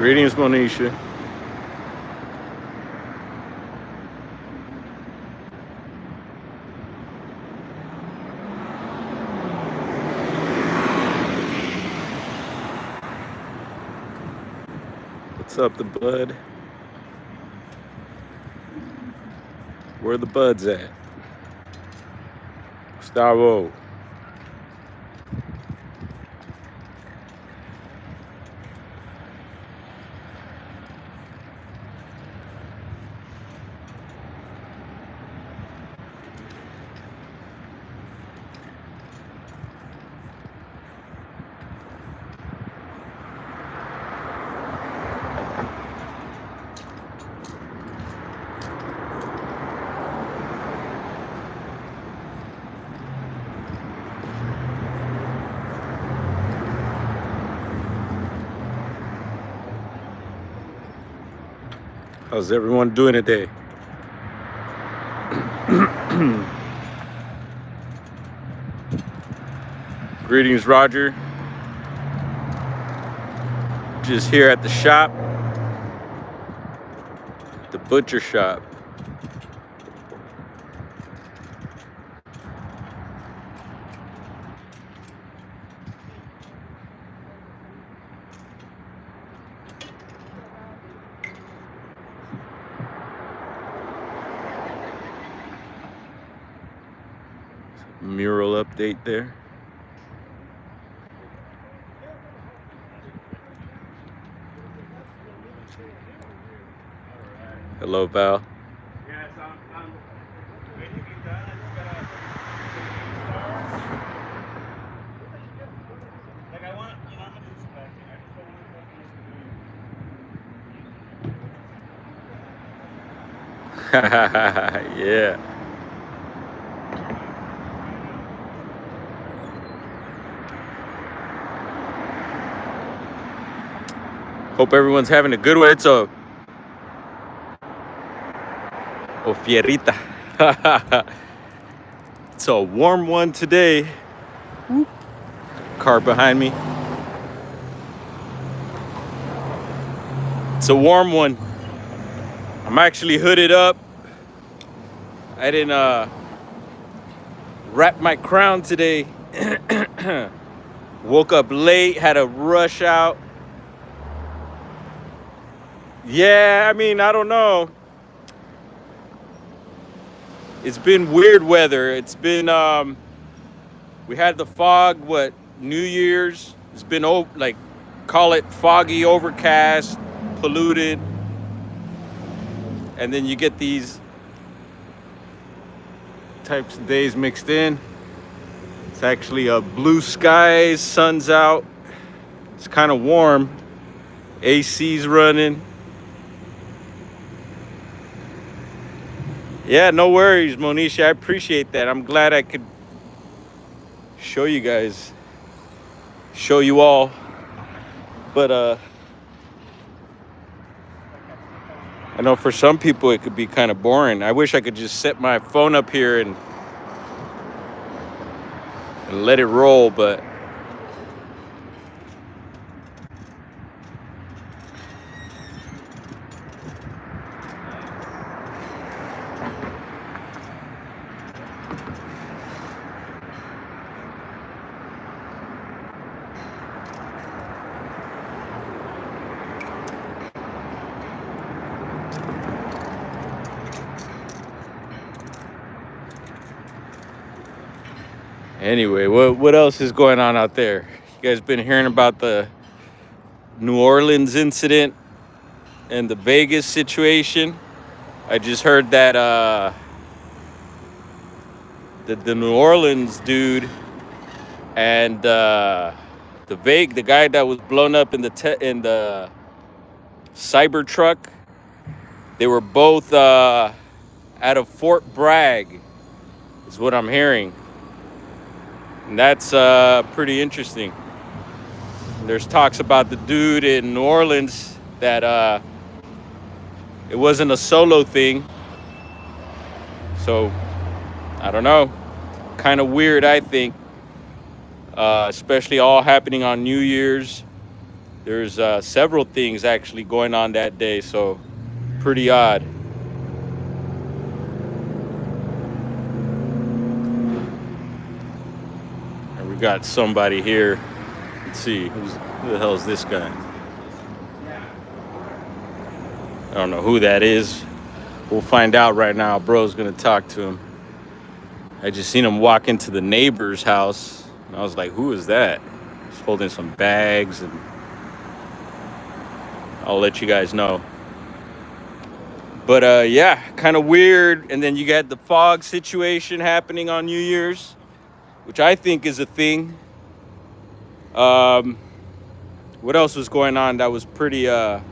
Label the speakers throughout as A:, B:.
A: Greetings, Monisha. What's up, the bud? Where the buds at? Gustavo. How's everyone doing today? Greetings, Roger. Just here at the shop, the butcher shop. Mural update there. Hello, Val.
B: Yes, I'm waiting to be done. Like I want, I'm gonna inspect it. I just don't want to
A: Yeah. Hope everyone's having a good one. It's a fierita. It's a warm one today. Car behind me. It's a warm one. I'm actually hooded up. I didn't wrap my crown today. Woke up late, had to rush out. Yeah, I mean, I don't know. It's been weird weather. It's been, we had the fog, New Year's? It's been, like, call it foggy, overcast, polluted. And then you get these types of days mixed in. It's actually a blue skies, sun's out. It's kind of warm. AC's running. Yeah, no worries, Monisha. I appreciate that. I'm glad I could show you guys, show you all. But I know for some people it could be kind of boring. I wish I could just set my phone up here and let it roll, but anyway, what else is going on out there? You guys been hearing about the New Orleans incident and the Vegas situation? I just heard that the New Orleans dude and the guy that was blown up in the cyber truck, they were both out of Fort Bragg, is what I'm hearing. And that's pretty interesting. There's talks about the dude in New Orleans that it wasn't a solo thing. So, I don't know. Kind of weird, I think. Especially all happening on New Year's. There's several things actually going on that day, so pretty odd. And we got somebody here. Let's see, who the hell is this guy? I don't know who that is. We'll find out right now. Bro's gonna talk to him. I just seen him walk into the neighbor's house, and I was like, who is that? He's holding some bags, and I'll let you guys know. But yeah, kind of weird. And then you got the fog situation happening on New Year's, which I think is a thing. What else was going on that was pretty red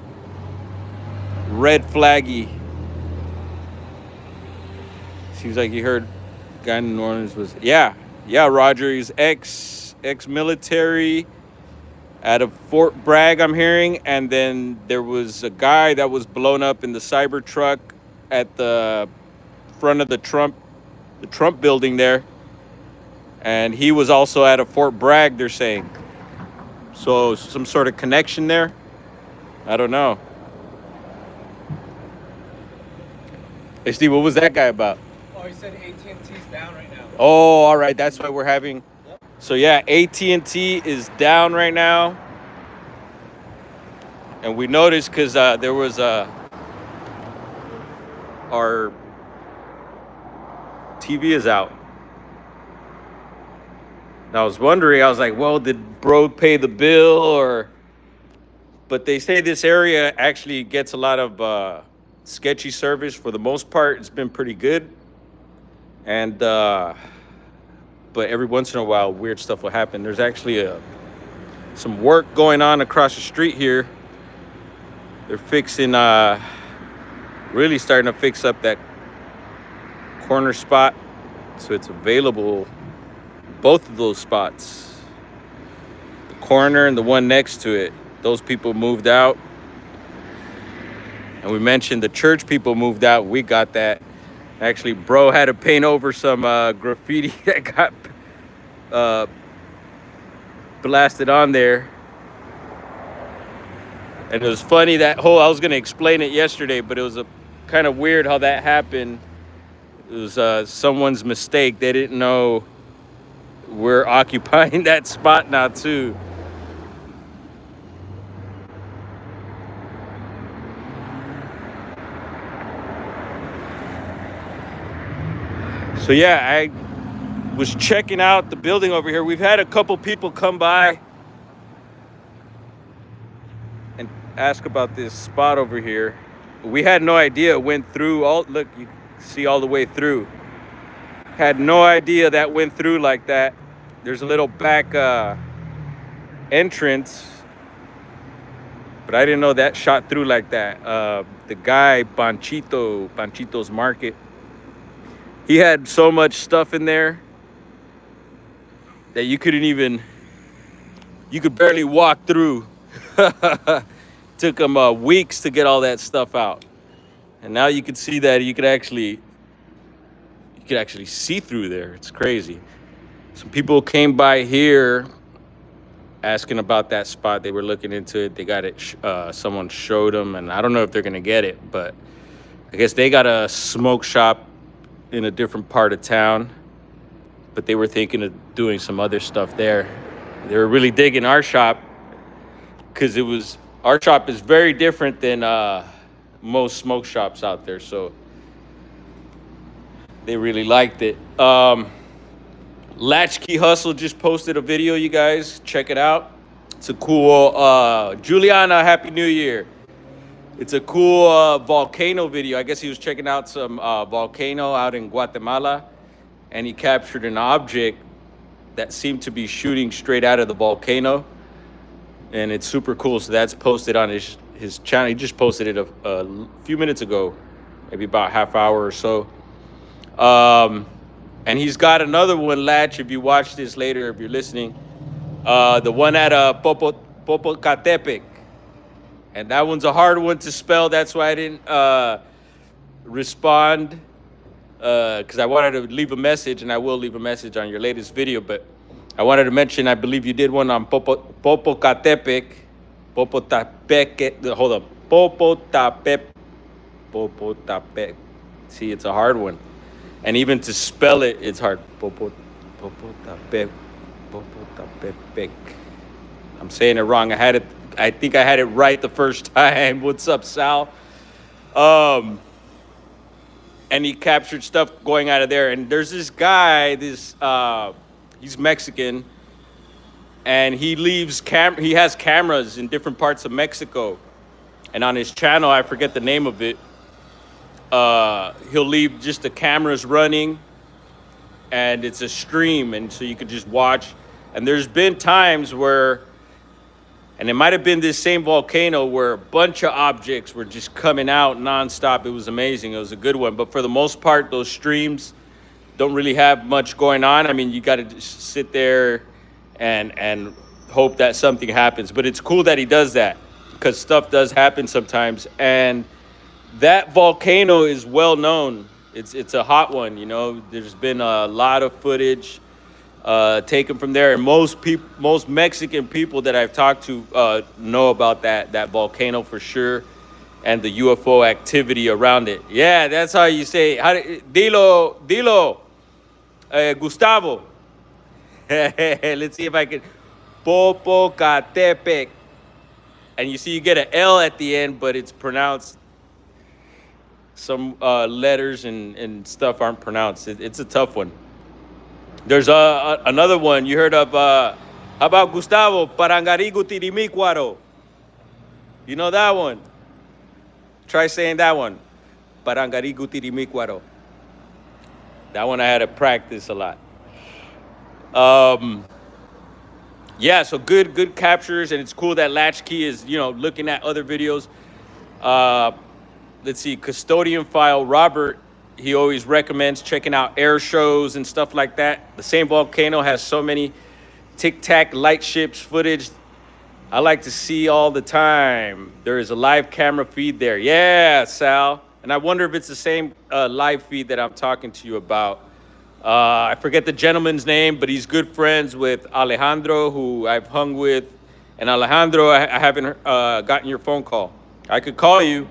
A: flaggy? Seems like you heard guy in New Orleans was Roger. He's ex-military out of Fort Bragg, I'm hearing. And then there was a guy that was blown up in the cyber truck at the front of the Trump building there, and he was also out of Fort Bragg, they're saying. So some sort of connection there. I don't know. Hey Steve, what was that guy about?
C: Oh, he said AT&T's down right now.
A: Oh, all right. That's why we're having.
C: Yep.
A: So yeah, AT&T is down right now, and we noticed because there was our TV is out. And I was wondering. I was like, well, did bro pay the bill or? But they say this area actually gets a lot of sketchy service. For the most part, it's been pretty good. And but every once in a while, weird stuff will happen. There's actually some work going on across the street here. They're fixing, really starting to fix up that corner spot, so it's available. Both of those spots, the corner and the one next to it, those people moved out. And we mentioned the church people moved out. We got that. Actually, bro had to paint over some graffiti that got blasted on there. And it was funny, I was going to explain it yesterday, but it was kind of weird how that happened. It was someone's mistake. They didn't know we're occupying that spot now too. So yeah, I was checking out the building over here. We've had a couple people come by and ask about this spot over here. We had no idea it went through. Look, you see all the way through. Had no idea that went through like that. There's a little back entrance, but I didn't know that shot through like that. The guy, Panchito's Market, he had so much stuff in there that you could barely walk through. Took him weeks to get all that stuff out. And now you can see that you could actually see through there. It's crazy. Some people came by here asking about that spot. They were looking into it. They got it. Someone showed them, and I don't know if they're gonna get it, but I guess they got a smoke shop in a different part of town, but they were thinking of doing some other stuff there. They were really digging our shop because our shop is very different than most smoke shops out there, so they really liked it. Latchkey Hustle just posted a video, you guys. Check it out. It's a cool, Juliana, Happy New Year. It's a cool volcano video. I guess he was checking out some volcano out in Guatemala, and he captured an object that seemed to be shooting straight out of the volcano. And it's super cool. So that's posted on his channel. He just posted it a few minutes ago, maybe about half hour or so. And he's got another one, Latch, if you watch this later, if you're listening. The one at Popocatepec. And that one's a hard one to spell. That's why I didn't respond, because I wanted to leave a message, and I will leave a message on your latest video. But I wanted to mention, I believe you did one on Popocatepec. Popotapetl. Hold up. Popotapetl. See, it's a hard one. And even to spell it, it's hard. Popotapetl. Popotapetl. I'm saying it wrong. I think I had it right the first time. What's up, Sal? And he captured stuff going out of there. And there's this guy, he's Mexican, and he has cameras in different parts of Mexico. And on his channel, I forget the name of it, he'll leave just the cameras running, and it's a stream, and so you could just watch. And there's been times where, and it might have been this same volcano where a bunch of objects were just coming out nonstop. It was amazing. It was a good one. But for the most part, those streams don't really have much going on. I mean, you got to just sit there and hope that something happens. But it's cool that he does that, because stuff does happen sometimes. And that volcano is well known. It's a hot one, you know. There's been a lot of footage taken from there, and most Mexican people that I've talked to know about that volcano for sure, and the UFO activity around it. Yeah, that's how you say. Dilo, Gustavo. Let's see if I can. Popocatepec, and you see you get an L at the end, but it's pronounced. Some letters and stuff aren't pronounced. It's a tough one. There's another one you heard of. How about Gustavo? Parangarigu Tirimicuaro. You know that one? Try saying that one. Parangarigu Tirimicuaro. That one I had to practice a lot. Yeah, so good captures, and it's cool that Latchkey is, you know, looking at other videos. Let's see, Custodian File Robert, he always recommends checking out air shows and stuff like that. The same volcano has so many tic-tac light ships footage I like to see all the time. There is a live camera feed there. Yeah, Sal. And I wonder if it's the same live feed that I'm talking to you about. I forget the gentleman's name, but he's good friends with Alejandro, who I've hung with. And Alejandro, I haven't gotten your phone call. I could call you,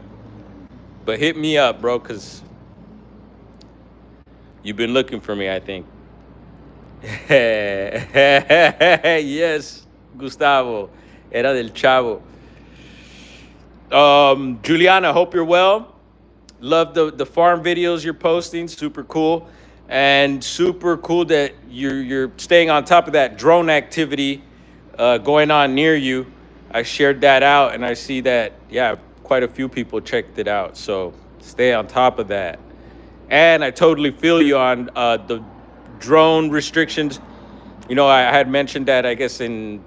A: but hit me up, bro, because you've been looking for me, I think. Yes, Gustavo. Era del Chavo. Juliana, hope you're well. Love the farm videos you're posting. Super cool. And super cool that you're staying on top of that drone activity going on near you. I shared that out, and I see that, yeah, quite a few people checked it out. So stay on top of that. And I totally feel you on the drone restrictions. You know, I had mentioned that, I guess, in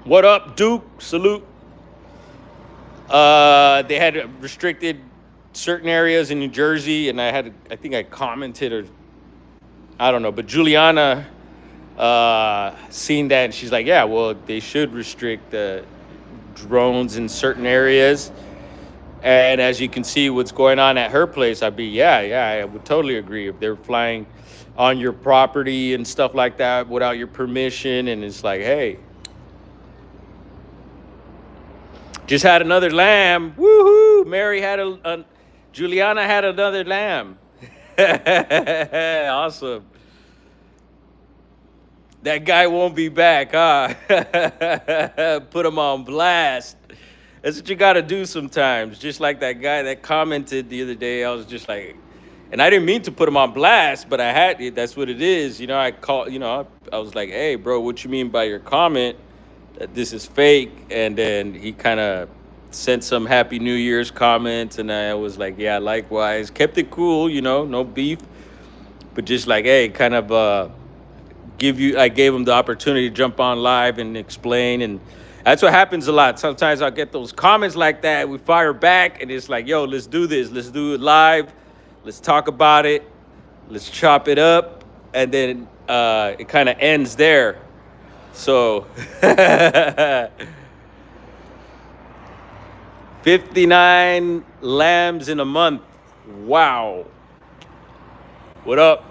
A: What Up, Duke? Salute. They had restricted certain areas in New Jersey, and I think I commented, or I don't know, but Juliana seen that, and she's like, yeah, well, they should restrict the drones in certain areas. And as you can see what's going on at her place, I would totally agree. If they're flying on your property and stuff like that without your permission, and it's like, hey, just had another lamb. Woohoo! Juliana had another lamb. Awesome. That guy won't be back, huh? Put him on blast. That's what you got to do sometimes. Just like that guy that commented the other day. I was just like, and I didn't mean to put him on blast, but I had to. That's what it is. You know, I was like, hey, bro, what you mean by your comment that this is fake? And then he kind of sent some Happy New Year's comments, and I was like, yeah, likewise. Kept it cool, you know, no beef. But just like, hey, kind of I gave him the opportunity to jump on live and explain, and that's what happens a lot. Sometimes I'll get those comments like that. We fire back, and it's like, yo, let's do this. Let's do it live. Let's talk about it. Let's chop it up. And then it kind of ends there. So 59 lambs in a month. Wow. What up?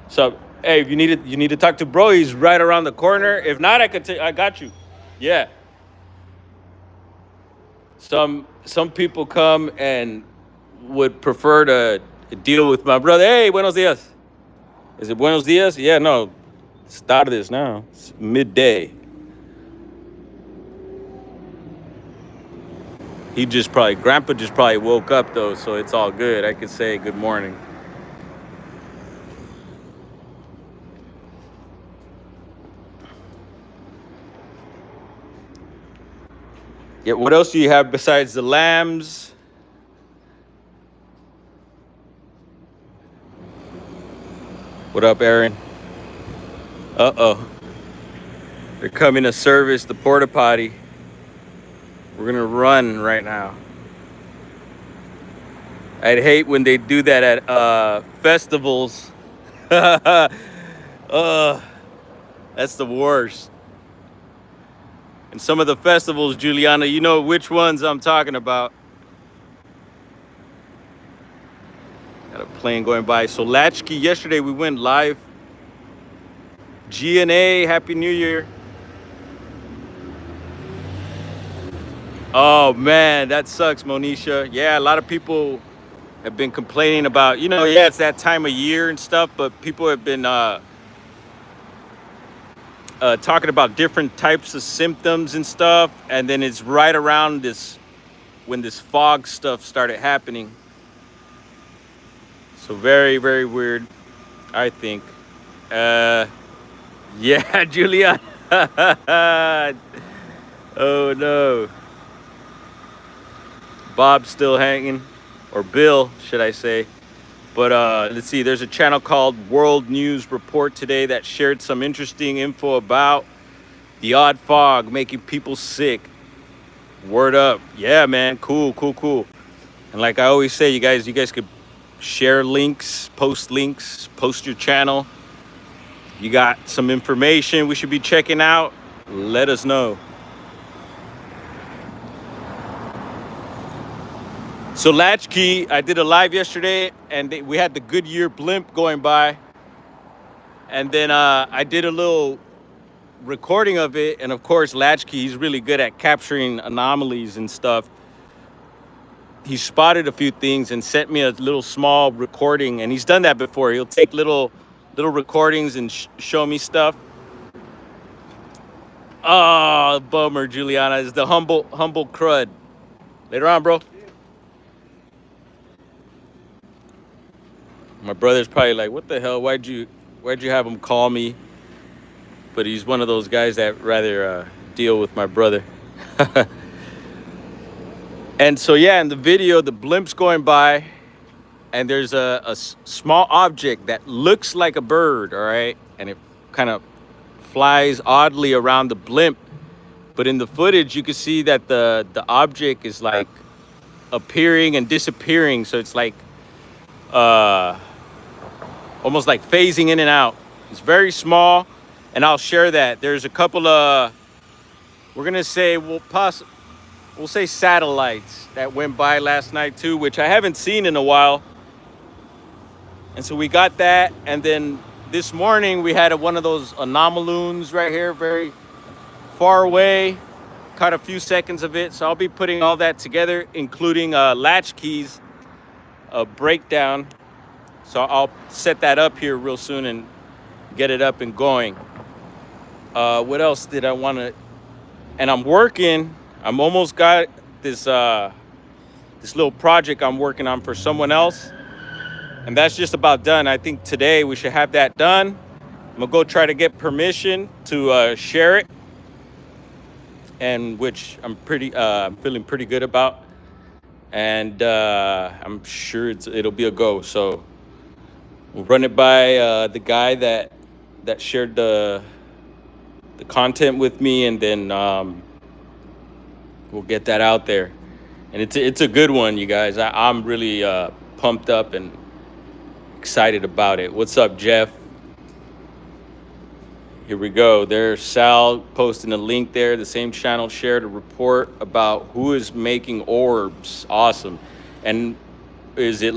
A: So, hey, if you need to talk to bro, he's right around the corner. If not, I got you. Yeah. Some people come and would prefer to deal with my brother. Hey, buenos dias. Is it buenos dias? Yeah, no. It's tardes now. It's midday. Grandpa just probably woke up though, so it's all good. I could say good morning. Yeah, what else do you have besides the lambs? What up, Aaron? Uh-oh. They're coming to service the porta potty. We're gonna run right now. I'd hate when they do that at festivals. uh, that's the worst. And some of the festivals, Juliana, you know which ones I'm talking about. Got a plane going by. So Latchkey, yesterday we went live. G&A, Happy New Year. Oh man, that sucks, Monisha. Yeah, a lot of people have been complaining about, yeah, it's that time of year and stuff, but people have been talking about different types of symptoms and stuff. And then it's right around when this fog stuff started happening. So very, very weird, I think. Yeah, Julia. Oh no. Bob's still hanging, or Bill, should I say. But let's see, there's a channel called World News Report today that shared some interesting info about the odd fog making people sick. Word up. Yeah, man. Cool. And like I always say, you guys could share links, post your channel. You got some information we should be checking out, let us know. So Latchkey, I did a live yesterday, and we had the Goodyear blimp going by. And then I did a little recording of it. And of course, Latchkey, he's really good at capturing anomalies and stuff. He spotted a few things and sent me a little small recording. And he's done that before. He'll take little recordings and show me stuff. Oh, bummer, Juliana. It's the humble crud. Later on, bro. My brother's probably like, what the hell? Why'd you have him call me? But he's one of those guys that rather deal with my brother. And so, yeah, in the video, the blimp's going by, and there's a small object that looks like a bird, all right? And it kind of flies oddly around the blimp. But in the footage, you can see that the object is like appearing and disappearing. So it's like almost like phasing in and out. It's very small, and I'll share that. There's a couple of, we're gonna say, we'll say satellites that went by last night too, which I haven't seen in a while. And so we got that, and then this morning we had one of those anomaloons right here, very far away. Caught a few seconds of it, so I'll be putting all that together, including Latchkey's breakdown. So I'll set that up here real soon and get it up and going. What else did I want to? And I'm working. I'm almost got this little project I'm working on for someone else, and that's just about done. I think today we should have that done. I'm gonna go try to get permission to share it, and which I'm feeling pretty good about, and I'm sure it'll be a go. So we'll run it by the guy that shared the content with me, and then we'll get that out there. And it's a good one, you guys. I'm really pumped up and excited about it. What's up, Jeff? Here we go. There's Sal posting a link there. The same channel shared a report about who is making orbs. Awesome. And is it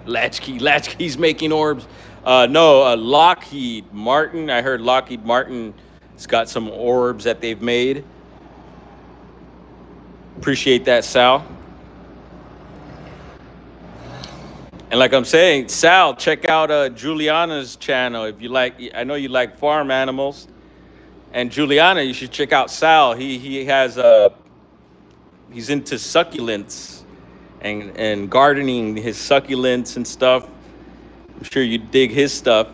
A: Latchkey's making orbs? No, Lockheed Martin. I heard Lockheed Martin has got some orbs that they've made. Appreciate that, Sal. And like I'm saying, Sal, check out Juliana's channel if you like. I know you like farm animals, and Juliana, you should check out Sal. He has he's into succulents and gardening his succulents and stuff. I'm sure you dig his stuff.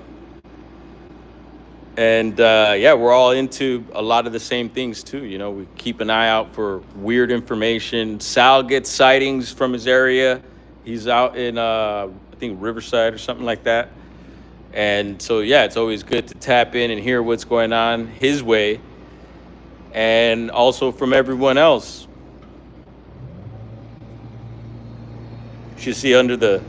A: And yeah, we're all into a lot of the same things too. You know, we keep an eye out for weird information. Sal gets sightings from his area. He's out in I think Riverside or something like that. And so yeah, it's always good to tap in and hear what's going on his way, and also from everyone else. You should see under the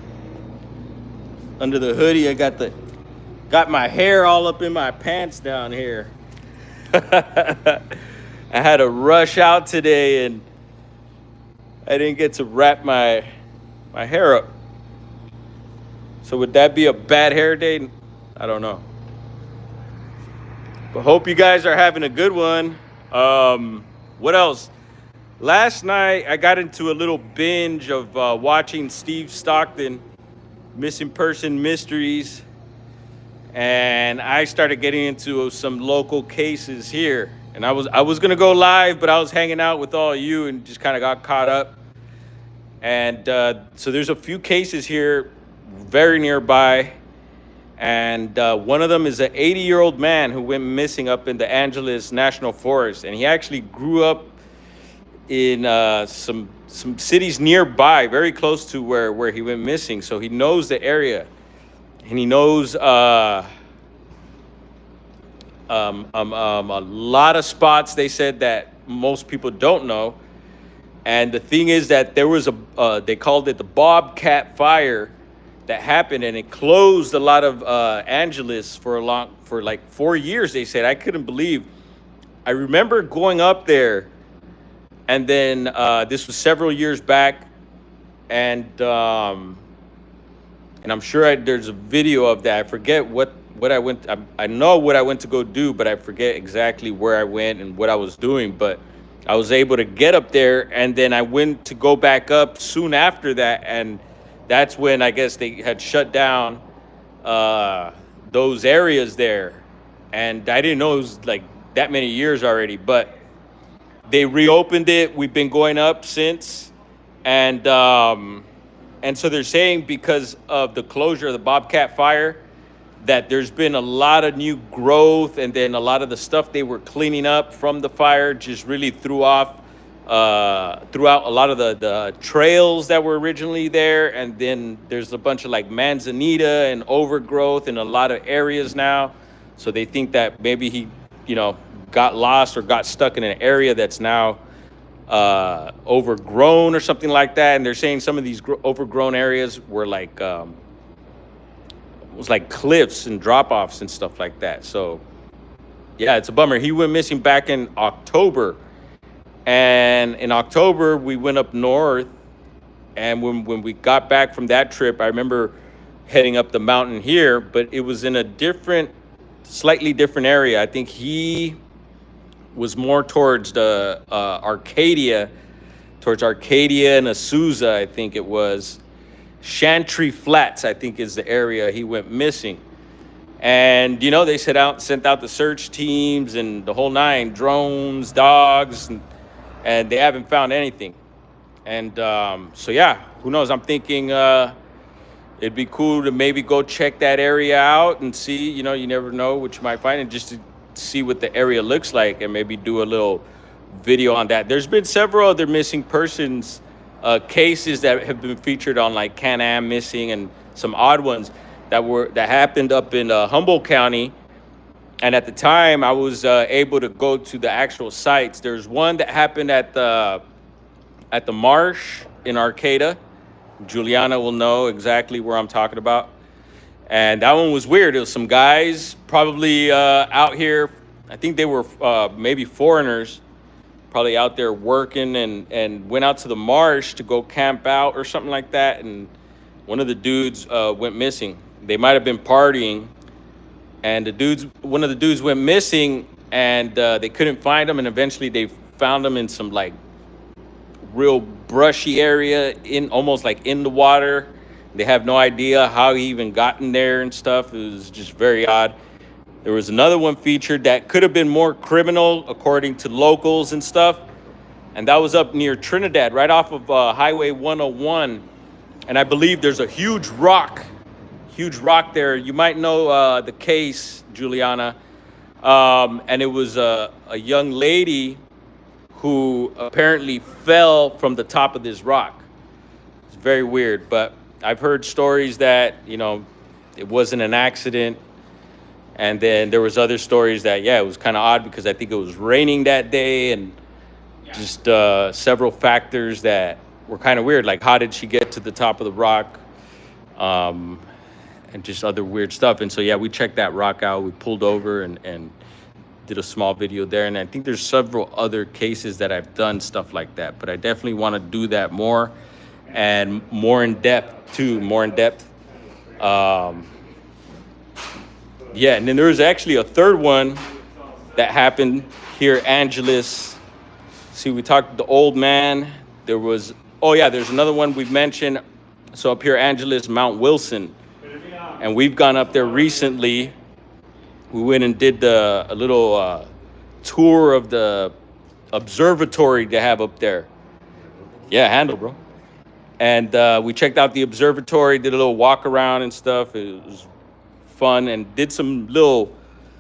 A: hoodie, I got my hair all up in my pants down here. I had to rush out today and I didn't get to wrap my hair up. So would that be a bad hair day? I don't know. But hope you guys are having a good one. What else? Last night I got into a little binge of watching Steve Stockton Missing Person Mysteries. And I started getting into some local cases here. And I was gonna go live, but I was hanging out with all of you and just kind of got caught up. And so there's a few cases here very nearby. And one of them is an 80-year-old man who went missing up in the Angeles National Forest. And he actually grew up in some cities nearby, very close to where he went missing. So he knows the area. And he knows a lot of spots, they said, that most people don't know. And the thing is that there was they called it the Bobcat Fire that happened, and it closed a lot of Angeles for like 4 years, they said. I couldn't believe. I remember going up there, and then this was several years back, and I'm sure there's a video of that. I forget what I went. I know what I went to go do, but I forget exactly where I went and what I was doing. But I was able to get up there, and then I went to go back up soon after that, and that's when I guess they had shut down those areas there. And I didn't know it was like that many years already, but they reopened it. We've been going up since, and so they're saying because of the closure of the Bobcat Fire, that there's been a lot of new growth, and then a lot of the stuff they were cleaning up from the fire just really throughout a lot of the trails that were originally there. And then there's a bunch of like manzanita and overgrowth in a lot of areas now. So they think that maybe he, got lost or got stuck in an area that's now overgrown or something like that. And they're saying some of these overgrown areas were like was like cliffs and drop-offs and stuff like that. So yeah, it's a bummer. He went missing back in October, and in October we went up north, and when we got back from that trip, I remember heading up the mountain here, but it was in a slightly different area. I think he was more towards the Arcadia and Azusa, I think it was. Chantry Flats, I think, is the area he went missing. And, they sent out the search teams and the whole nine, drones, dogs, and they haven't found anything. And so, yeah, who knows? I'm thinking it'd be cool to maybe go check that area out and see, you never know what you might find, and just to see what the area looks like and maybe do a little video on that. There's been several other missing persons cases that have been featured on like Can-Am Missing, and some odd ones that happened up in Humboldt County. And at the time, I was able to go to the actual sites. There's one that happened at the marsh in Arcata. Juliana will know exactly where I'm talking about. And that one was weird. It was some guys probably out here. I think they were maybe foreigners, probably out there working, and went out to the marsh to go camp out or something like that. And one of the dudes went missing. They might have been partying, and one of the dudes went missing, and they couldn't find him. And eventually they found him in some like real brushy area in almost like in the water. They have no idea how he even got in there and stuff. It was just very odd. There was another one featured that could have been more criminal according to locals and stuff. And that was up near Trinidad, right off of Highway 101. And I believe there's a huge rock there. You might know the case, Juliana. And it was a young lady who apparently fell from the top of this rock. It's very weird, but I've heard stories that, it wasn't an accident. And then there was other stories that, it was kind of odd because I think it was raining that day and just several factors that were kind of weird. Like, how did she get to the top of the rock? And just other weird stuff. And so, we checked that rock out. We pulled over and did a small video there. And I think there's several other cases that I've done stuff like that. But I definitely want to do that more and more in depth, too. More in depth. And then there was actually a third one that happened here, Angeles. See, we talked to the old man. There was, there's another one we've mentioned. So up here, Angeles, Mount Wilson. And we've gone up there recently. We went and did a little tour of the observatory they have up there. Yeah, handle, bro. And we checked out the observatory, did a little walk around and stuff. It was fun, and did some little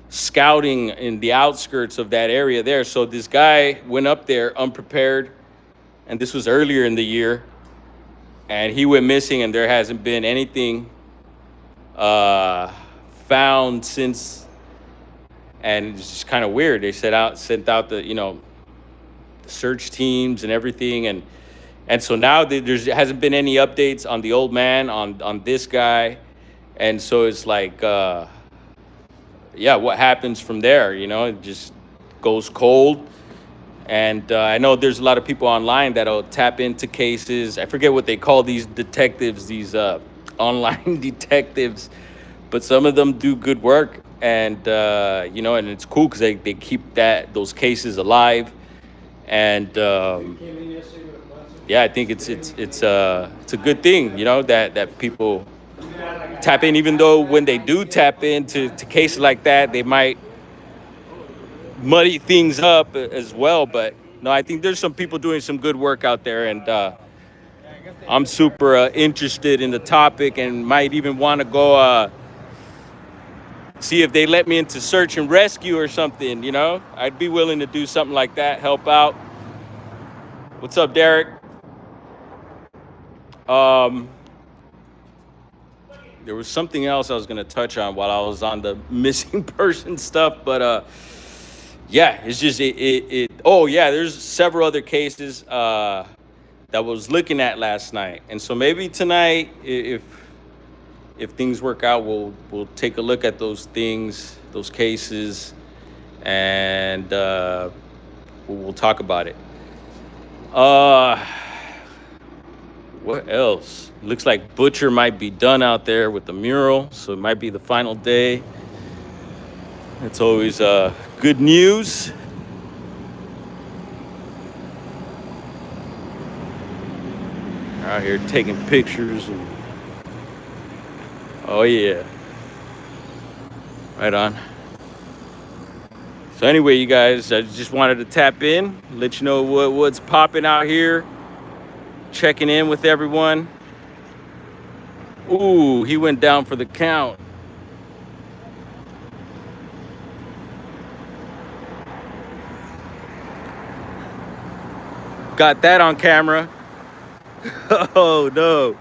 A: scouting in the outskirts of that area there. So this guy went up there unprepared, and this was earlier in the year, and he went missing, and there hasn't been anything found since. And it's just kind of weird. They sent out the search teams and everything, and so now there hasn't been any updates on the old man, on this guy. And so it's like, what happens from there? It just goes cold. And I know there's a lot of people online that'll tap into cases. I forget what they call these detectives, these online detectives. But some of them do good work. And, and it's cool because they keep those cases alive. And, I think it's a good thing, that people tap in, even though when they do tap into cases like that, they might muddy things up as well. But no, I think there's some people doing some good work out there, and I'm super interested in the topic and might even want to go see if they let me into search and rescue or something. I'd be willing to do something like that, help out. What's up, Derek? There was something else I was going to touch on while I was on the missing person stuff, but it's just there's several other cases that I was looking at last night, and so maybe tonight, if things work out, we'll take a look at those cases, and we'll talk about it. What else? Looks like Butcher might be done out there with the mural, so it might be the final day. It's always good news. Out here taking pictures. Oh yeah. Right on. So anyway, you guys, I just wanted to tap in, let you know what's popping out here. Checking in with everyone. Ooh, he went down for the count. Got that on camera. Oh no.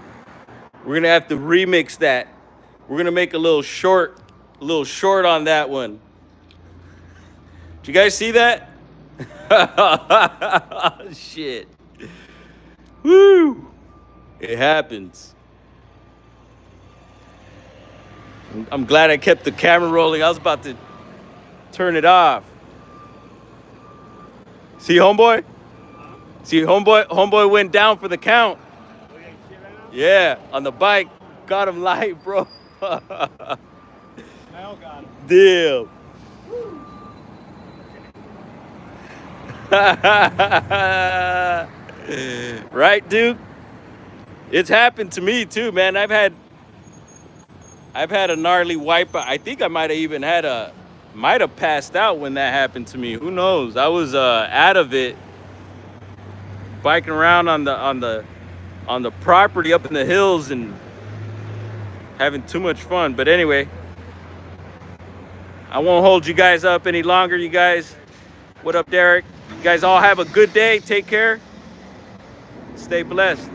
A: We're gonna have to remix that. We're gonna make a little short on that one. Did you guys see that? Shit. Woo! It happens. I'm glad I kept the camera rolling. I was about to turn it off. See, homeboy? See, homeboy went down for the count. Yeah, on the bike. Got him light, bro.
B: Got him.
A: Damn. Right, Duke? It's happened to me too, man. I've had a gnarly wipeout. I think I might have passed out when that happened to me. Who knows? I was out of it, biking around on the property up in the hills and having too much fun. But anyway, I won't hold you guys up any longer. You guys, what up, Derek? You guys all have a good day. Take care. Stay blessed.